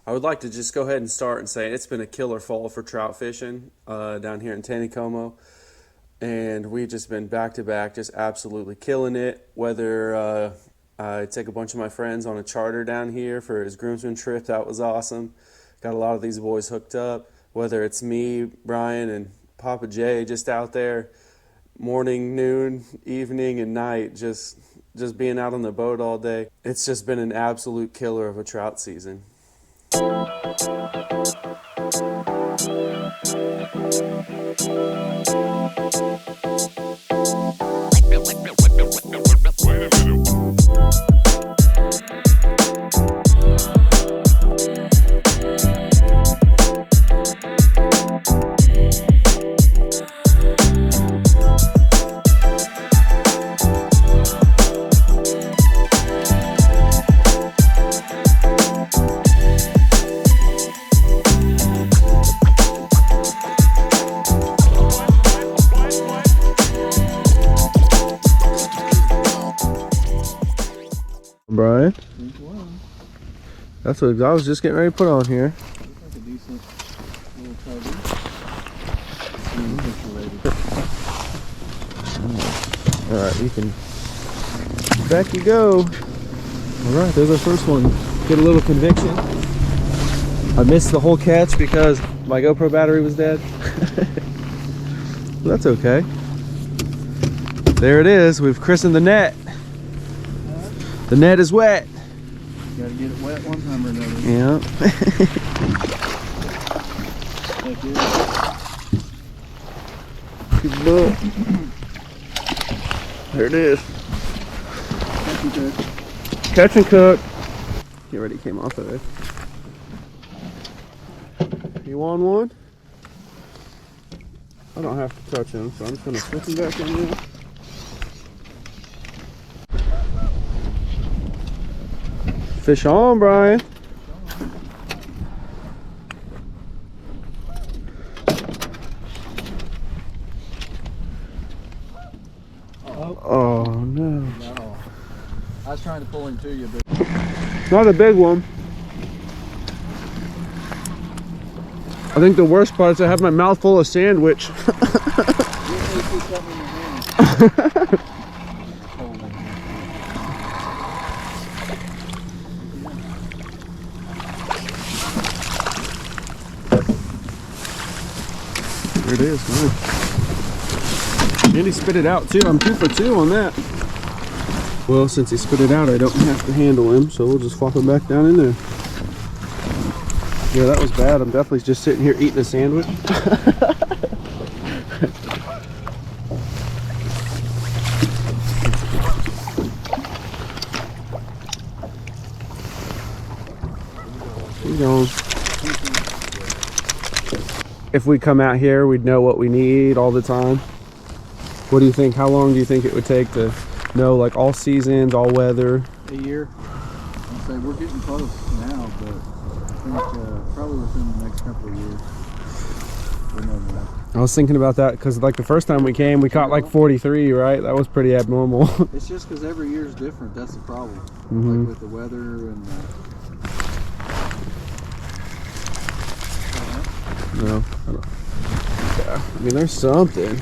I would like to just go ahead and start and say it's been a killer fall for trout fishing down here in TanneyComo. And we've just been back to back, just absolutely killing it. Whether I take a bunch of my friends on a charter down here for his groomsman trip, that was awesome. Got a lot of these boys hooked up. Whether it's me, Brian, and Papa Jay just out there, morning, noon, evening, and night, just being out on the boat all day. It's just been an absolute killer of a trout season. Brian, that's what I was just getting ready to put on here. Looks like a decent little cover. Alright, you can, back you go. Alright, there's our first one. Get a little conviction. I missed the whole catch because my GoPro battery was dead. That's okay. There it is, we've christened the net. The net is wet. You gotta get it wet one time or another. Yeah. Heck yeah. Good bull. There it is. Catch and cook. Catch and cook. He already came off of it. You want one? I don't have to touch him, so I'm just gonna flip him back in there. Fish on, Brian. Oh no. No. I was trying to pull him to you, but Not a big one. I think the worst part is I have my mouth full of sandwich. There it is, nice. And he spit it out too. I'm 2 for 2 on that. Well, since he spit it out, I don't have to handle him, so we'll just flop him back down in there. Yeah, that was bad. I'm definitely just sitting here eating a sandwich. Keep going. If we come out here, we'd know what we need all the time. What do you think? How long do you think it would take to know, like, all seasons, all weather? a year. I'd say we're getting close now, but I think probably within the next couple of years we'll know more. I was thinking about that because, like, the first time we came, we caught like 43, right? That was pretty abnormal. It's just because every year is different. That's the problem. Mm-hmm. Like with the weather and No, I don't. Yeah, I mean, there's something.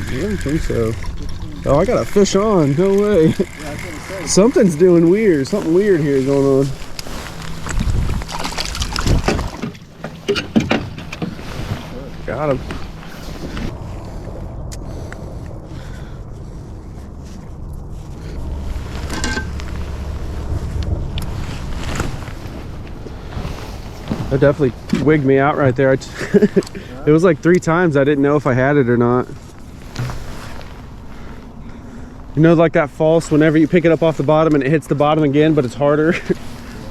I don't think so. Oh, I got a fish on. No way. yeah, I was gonna say. Something's doing weird. Something weird here is going on. Got him. That definitely wigged me out right there. It was like 3 times I didn't know if I had it or not. You know, like that false, whenever you pick it up off the bottom and it hits the bottom again, but it's harder.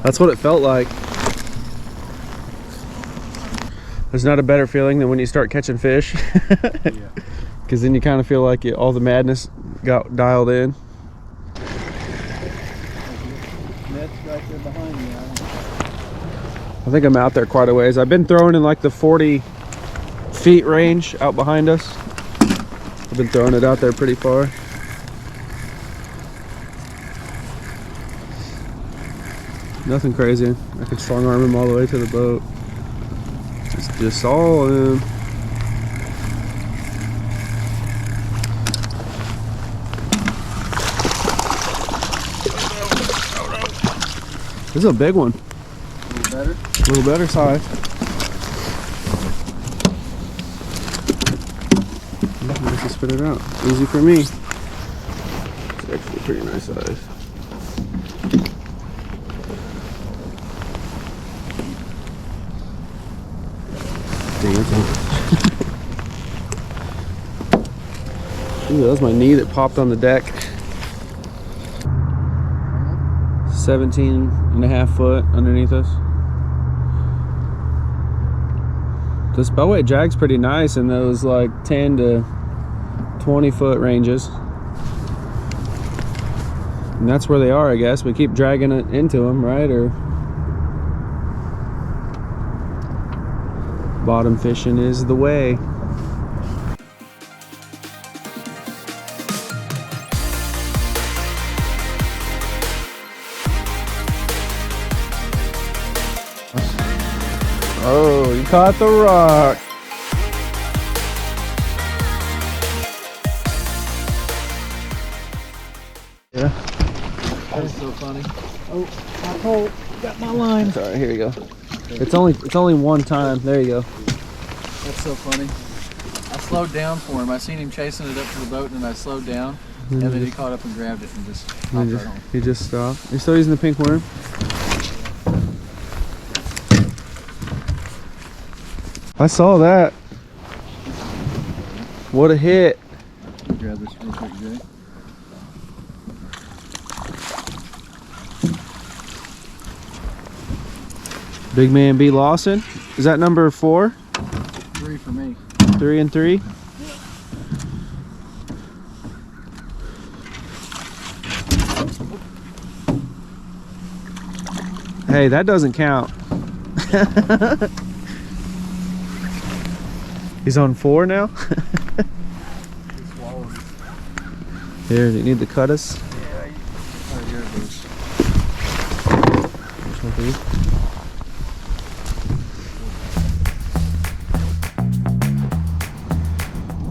That's what it felt like. There's not a better feeling than when you start catching fish. Because then you kind of feel like all the madness got dialed in. Net's right there behind me. I think I'm out there quite a ways. I've been throwing in like the 40 feet range out behind us. I've been throwing it out there pretty far. Nothing crazy. I could strong arm him all the way to the boat. Just all in. This is a big one. A little better? A little better size. Nice to spit it out. Easy for me. It's actually a pretty nice size. Dancing. Ooh, that was my knee that popped on the deck. 17.5 foot underneath us. This bellweight drag's pretty nice in those like 10 to 20 foot ranges. And that's where they are, I guess. We keep dragging it into them, right? Or bottom fishing is the way. Oh, you caught the rock. Yeah. That is so funny. Oh, my pole. Got my line. Sorry, here you go. It's only one time. There you go. That's so funny. I slowed down for him. I seen him chasing it up to the boat, and then I slowed down, and then he caught up and grabbed it and just hopped right on. He just stopped. You're still using the pink worm? I saw that. What a hit. Grab this real quick, Jay. Big man B. Lawson. Is that number 4? 3 for me. 3 and 3? Hey, that doesn't count. He's on 4 now? Here, do you need to cut us? Yeah, oh, here it is. Which one for you?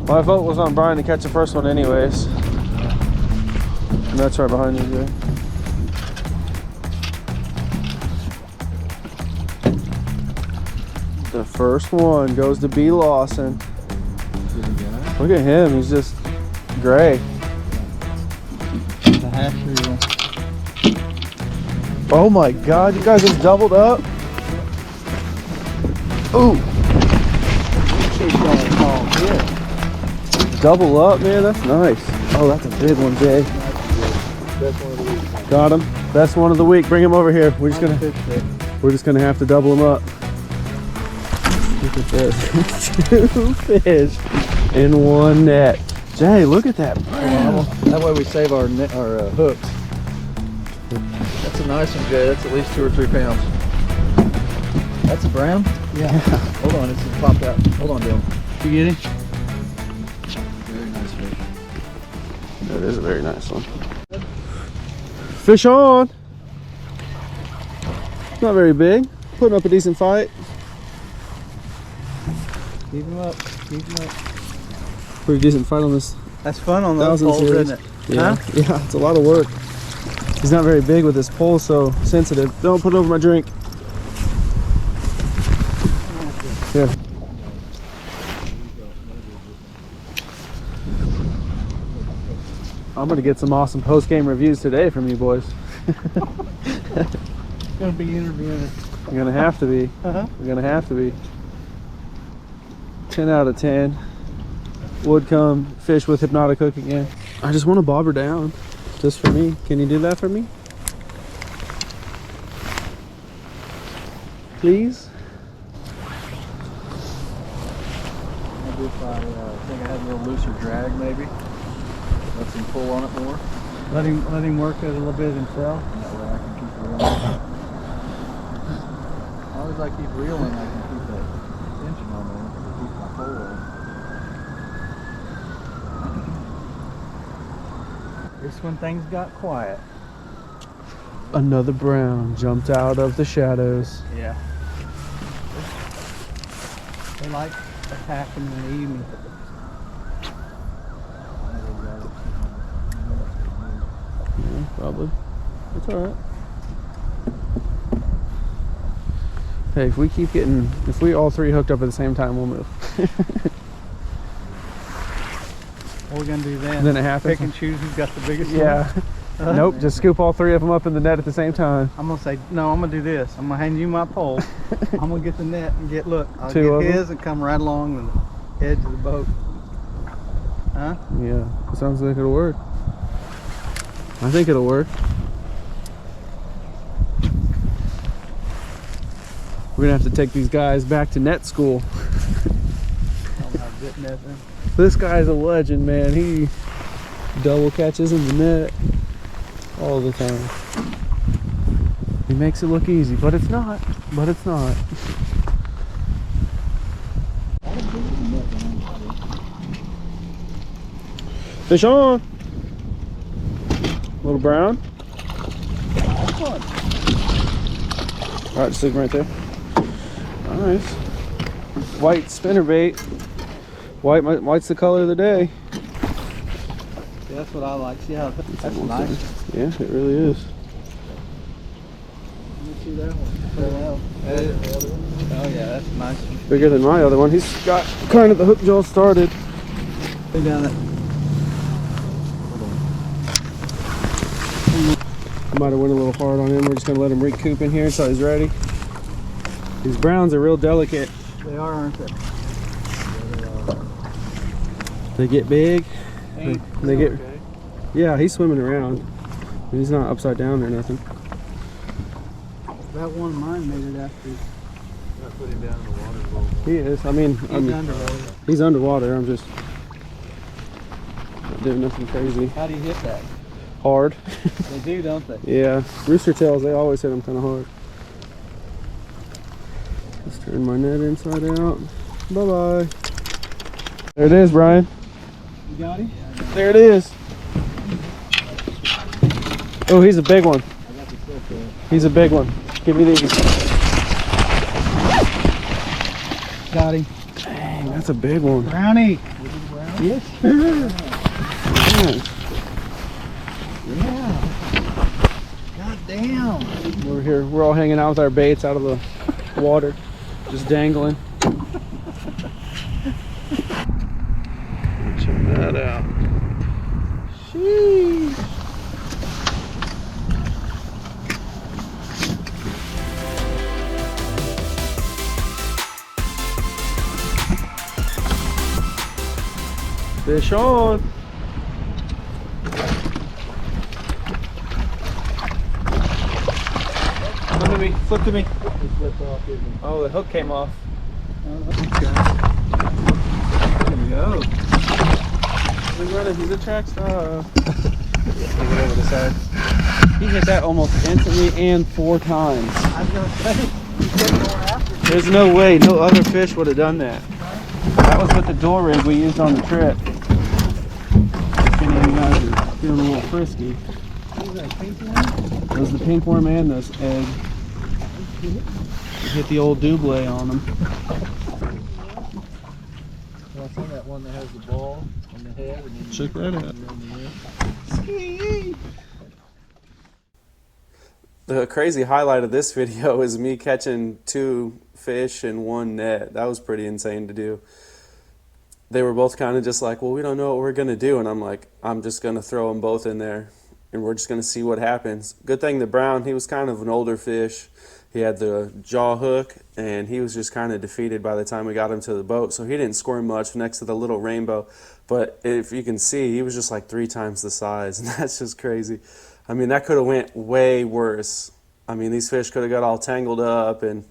My vote was on Brian to catch the first one anyways. And that's right behind you, Jay. The first one goes to B. Lawson. Look at him, he's just gray. The half reel. Oh my God, you guys have doubled up. Ooh. Double up, man, that's nice. Oh, that's a big one, Jay. Best one of the week. Got him. Best one of the week. Bring him over here. We're just gonna have to double him up. Look at this. 2 fish in 1 net. Jay, look at that. Wow. That way we save our hooks. That's a nice one, Jay. That's at least 2 or 3 pounds. That's a brown? Yeah. Hold on, it's just popped out. Hold on, Dylan. You get it? Very nice fish. That is a very nice one. Fish on. Not very big. Putting up a decent fight. Keep him up. Keep him up. Pretty decent fight on this. That's fun on those 1000 poles, series. isn't it? Yeah. Huh? Yeah, it's a lot of work. He's not very big with his pole, so sensitive. Don't put it over my drink. Here. I'm gonna get some awesome post-game reviews today from you boys. Gonna be interviewing. You're gonna have to be. Uh-huh. You're gonna have to be. 10 out of 10. Would come fish with hypnotic hook again. I just want to bob her down, just for me. Can you do that for me? Please? Maybe if I think I had a little looser drag, maybe. Let him pull on it more. Let him work it a little bit himself. And that way I can keep reeling. As long as I keep reeling, I can keep that tension on there to keep my pole on. Just when things got quiet. Another brown jumped out of the shadows. Yeah. They like attacking in the evening. Yeah, probably. It's alright. Hey, if we all three hooked up at the same time, we'll move. What are we gonna do then? Then it happens. Pick and choose who's got the biggest Yeah. one? Nope, just scoop all three of them up in the net at the same time. I'm gonna say, no, I'm gonna do this. I'm gonna hand you my pole. I'm gonna get the net and look, I'll Two of get them? his and come right along the edge of the boat. Huh? Yeah, sounds like it'll work. I think it'll work. We're gonna have to take these guys back to net school. I don't have good net then. This guy's a legend, man. He double catches in the net all the time. He makes it look easy, but it's not. But it's not. Fish on! Little brown. Alright, just leave him right there. Nice. White spinnerbait. White's the color of the day. Yeah, that's what I like. See how that's nice. Yeah, it really is. Let me see that one. Oh yeah, that's nice. Bigger than my other one. He's got kind of the hook jaw started. Look down it. I might have went a little hard on him. We're just gonna let him recoup in here until he's ready. These browns are real delicate. They are, aren't they? They get big. They get. Okay. Yeah, he's swimming around. He's not upside down or nothing. That one of mine made it after. I put him down in the water a little more. He is. I mean, Underwater. he's underwater. I'm just not doing nothing crazy. How do you hit that? Hard. They do, don't they? Yeah, rooster tails, they always hit them kind of hard. Let's turn my net inside out. Bye-bye. There it is, Brian. You got him? There it is. Oh, he's a big one. He's a big one. Give me these. Got him. Dang, that's a big one. Brownie. Yes, sir. Man, Yeah. God damn. we're here. We're all hanging out with our baits out of the water, just dangling. Check that out. Sheesh. Fish on. Flip to me. Flip to me. He slipped off, didn't he? Oh, the hook came off. There we go. He's running. He's a track star. Take it over the side. He hit that almost instantly and 4 times. I was gonna say, you get more after. There's no way. No other fish would have done that. That was with the door rig we used on the trip. Just any of you guys are feeling a little frisky. What was that, pink one? That was the pink worm and this egg. We hit the old double on them. Well, I seen that one that has the ball on the head. And then Check that out. The crazy highlight of this video is me catching 2 fish in 1 net. That was pretty insane to do. They were both kind of just like, well, we don't know what we're going to do. And I'm like, I'm just going to throw them both in there and we're just going to see what happens. Good thing the brown, he was kind of an older fish. He had the jaw hook and he was just kind of defeated by the time we got him to the boat. So he didn't score much next to the little rainbow. But if you can see, he was just like 3 times the size. And that's just crazy. I mean, that could have went way worse. I mean, these fish could have got all tangled up and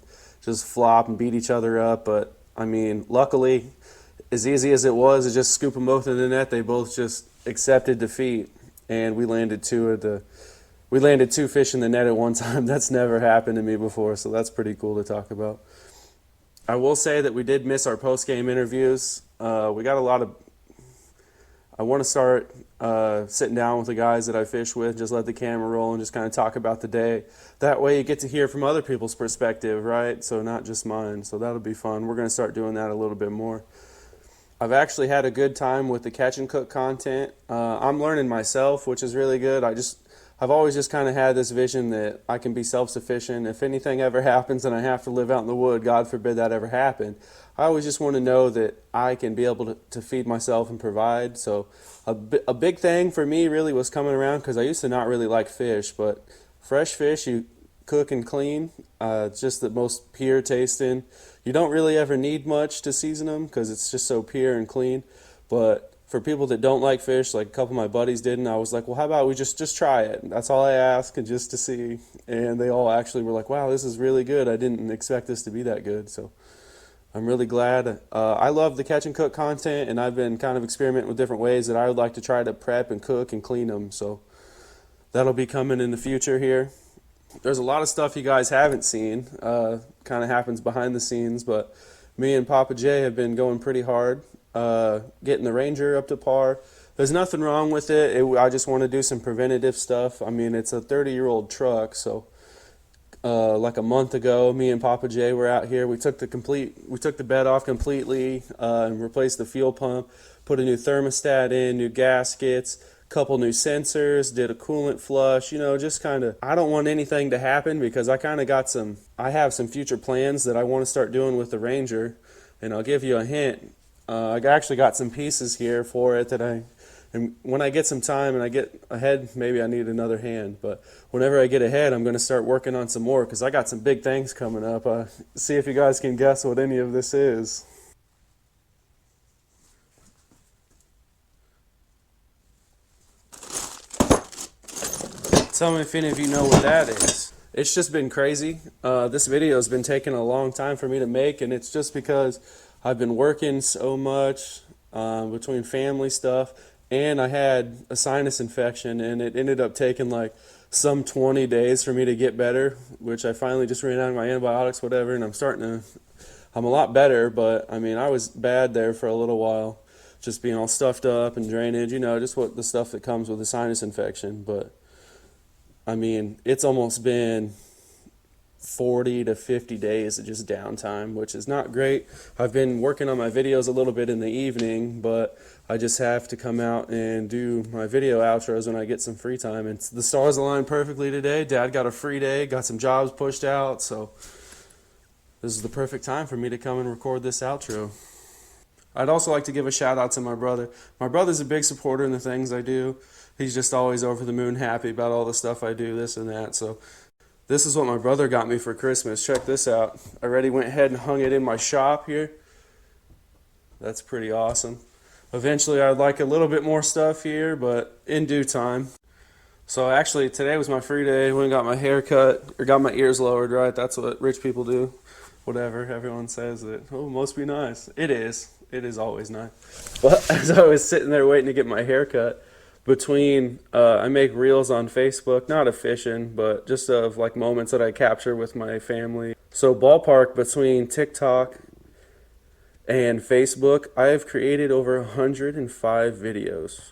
just flop and beat each other up. But, I mean, luckily, as easy as it was to just scoop them both in the net, they both just accepted defeat. And we landed 2 fish in the net at one time. That's never happened to me before, so that's pretty cool to talk about. I will say that we did miss our post-game interviews. We got a lot of... I want to start... sitting down with the guys that I fish with, just let the camera roll and just kind of talk about the day. That way you get to hear from other people's perspective, right? So not just mine. So that'll be fun. We're going to start doing that a little bit more. I've actually had a good time with the catch and cook content. I'm learning myself, which is really good. I've always just kind of had this vision that I can be self-sufficient. If anything ever happens and I have to live out in the wood, God forbid that ever happen, I always just want to know that I can be able to feed myself and provide. So a big thing for me really was coming around, because I used to not really like fish, but fresh fish you cook and clean. It's just the most pure tasting. You don't really ever need much to season them because it's just so pure and clean. But for people that don't like fish, like a couple of my buddies didn't, I was like, well, how about we just try it? That's all I ask, and just to see. And they all actually were like, wow, this is really good. I didn't expect this to be that good. So I'm really glad. I love the catch and cook content, and I've been kind of experimenting with different ways that I would like to try to prep and cook and clean them. So that'll be coming in the future here. There's a lot of stuff you guys haven't seen. Kind of happens behind the scenes, but me and Papa J have been going pretty hard, getting the Ranger up to par. There's nothing wrong with it. I just want to do some preventative stuff. I mean, it's a 30-year-old truck, so like a month ago, me and Papa J were out here. We took the bed off completely and replaced the fuel pump, put a new thermostat in, new gaskets, couple new sensors, did a coolant flush, just kind of, I don't want anything to happen, because I have some future plans that I want to start doing with the Ranger, and I'll give you a hint. I actually got some pieces here for it and when I get some time and I get ahead, maybe I need another hand, but whenever I get ahead, I'm going to start working on some more, because I got some big things coming up. See if you guys can guess what any of this is. Tell me if any of you know what that is. It's just been crazy. This video has been taking a long time for me to make, and it's just because I've been working so much between family stuff, and I had a sinus infection, and it ended up taking like some 20 days for me to get better, which I finally just ran out of my antibiotics, whatever, and I'm a lot better, but I mean, I was bad there for a little while, just being all stuffed up and drainage, just what the stuff that comes with a sinus infection. But I mean, it's almost been 40 to 50 days of just downtime, which is not great. I've been working on my videos a little bit in the evening, but I just have to come out and do my video outros when I get some free time. And the stars aligned perfectly today. Dad got a free day, got some jobs pushed out, so this is the perfect time for me to come and record this outro. I'd also like to give a shout out to my brother. My brother's a big supporter in the things I do. He's just always over the moon happy about all the stuff I do, this and that. So this is what my brother got me for Christmas. Check this out. I already went ahead and hung it in my shop here. That's pretty awesome. Eventually I'd like a little bit more stuff here, but in due time. So actually today was my free day. Went and got my hair cut, or got my ears lowered, right? That's what rich people do. Whatever, everyone says that, oh, it must be nice. It is. It is always nice. But as I was sitting there waiting to get my hair cut, I make reels on Facebook, not of fishing, but just of like moments that I capture with my family. So ballpark between TikTok and Facebook, I have created over 105 videos.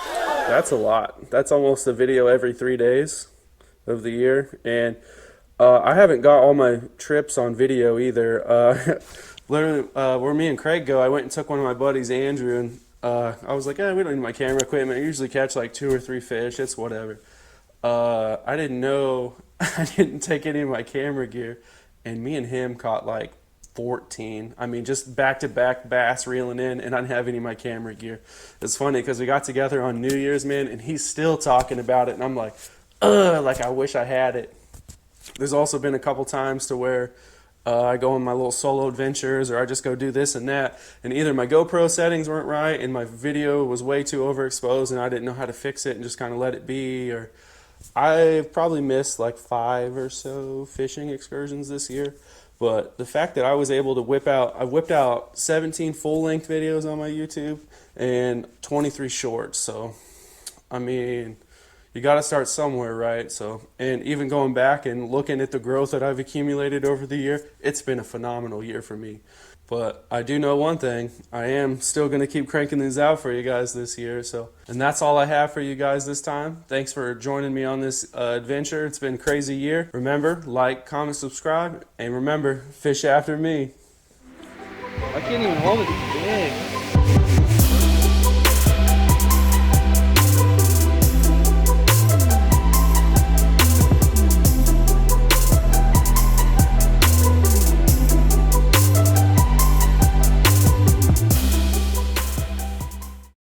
That's a lot. That's almost a video every 3 days of the year. And I haven't got all my trips on video either. Literally, where me and Craig go, I went and took one of my buddies, Andrew, and I was like, we don't need my camera equipment. I usually catch like 2 or 3 fish. It's whatever. I didn't know, I didn't take any of my camera gear, and me and him caught like 14. I mean, just back-to-back bass reeling in, and I didn't have any of my camera gear. It's funny because we got together on New Year's, man, and he's still talking about it, and I'm like, like I wish I had it. There's also been a couple times to where I go on my little solo adventures, or I just go do this and that, and either my GoPro settings weren't right and my video was way too overexposed and I didn't know how to fix it and just kind of let it be, or I've probably missed like 5 or so fishing excursions this year. But the fact that I was able to whipped out 17 full-length videos on my YouTube and 23 shorts. So, I mean, you got to start somewhere, right? So, and even going back and looking at the growth that I've accumulated over the year, it's been a phenomenal year for me. But I do know one thing, I am still going to keep cranking these out for you guys this year. So, and that's all I have for you guys this time. Thanks for joining me on this adventure. It's been a crazy year. Remember, like, comment, subscribe, and remember, fish after me. I can't even hold it. It's big.